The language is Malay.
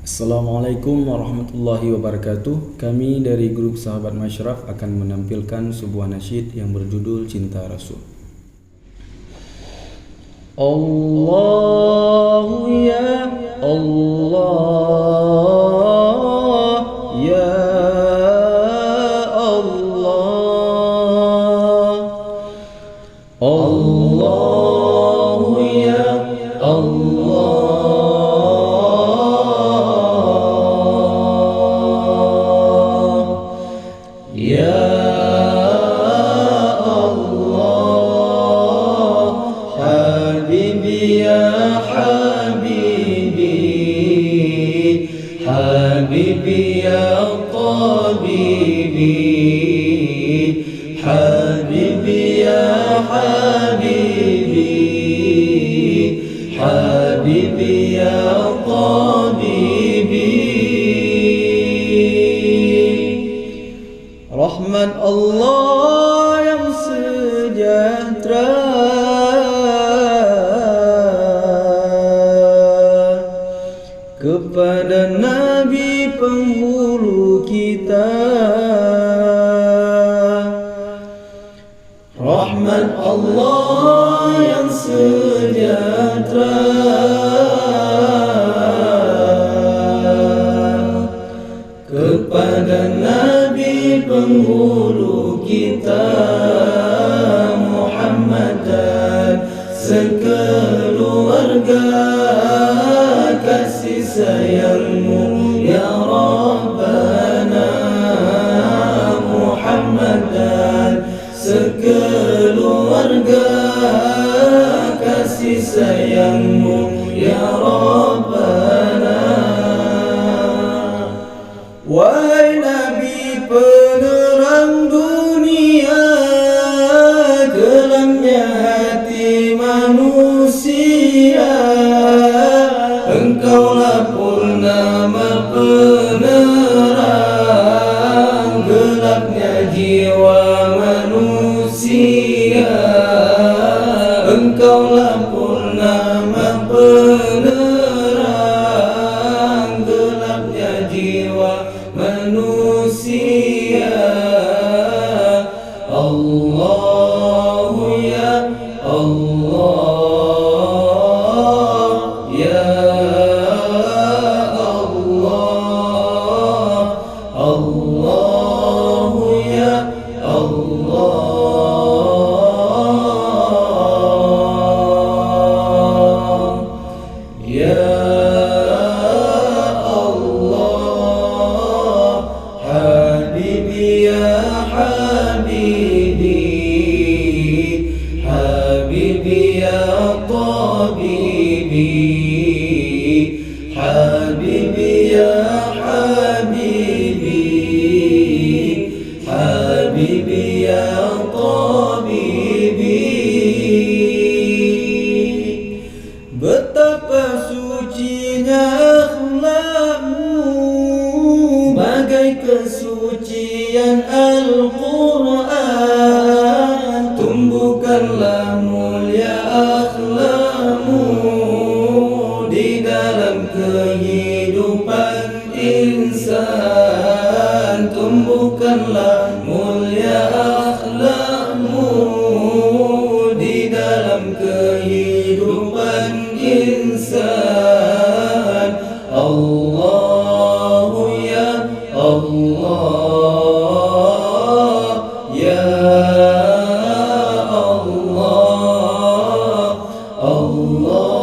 Assalamualaikum warahmatullahi wabarakatuh. Kami dari grup Sahabat Masyraf akan menampilkan sebuah nasyid yang berjudul Cinta Rasul. Allahu ya Allah, ya Allah, Allahu ya Allah, ya Allah, Habibi ya Habibi, Habibi ya Tabibi, Habibi ya Habibi, Habibi ya Tabibi. Rahmat Allah yang sejahtera kepada Nabi penghulu kita. Rahmat Allah yang sejahtera kepada Nabi penghulu kita, Muhammad dan sekeluarga, kasih sayangmu ya Rabbana. Muhammad dan sekeluarga, kasih sayangmu ya Rabbana. Wahai Nabi penerang dunia, gelapnya hati manusia, Engkaulah purnama penerang gelapnya jiwa manusia. Engkaulah purnama penerang gelapnya jiwa manusia. Allahu ya Allah, ya Allah, Allahu ya Allah, ya Habibi ya Habibi, Habibi ya Tabibi, Habibi ya Habibi, Habibi ya Tabibi. Betapa sucinya akhlakmu, bagai kesucian Al-Quran. Tumbuhkanlah mulia akhlakmu di dalam kehidupan insan. Tumbuhkanlah mulia akhlakmu di dalam kehidupan insan. Allahu ya Allah, ya Allah, Allah.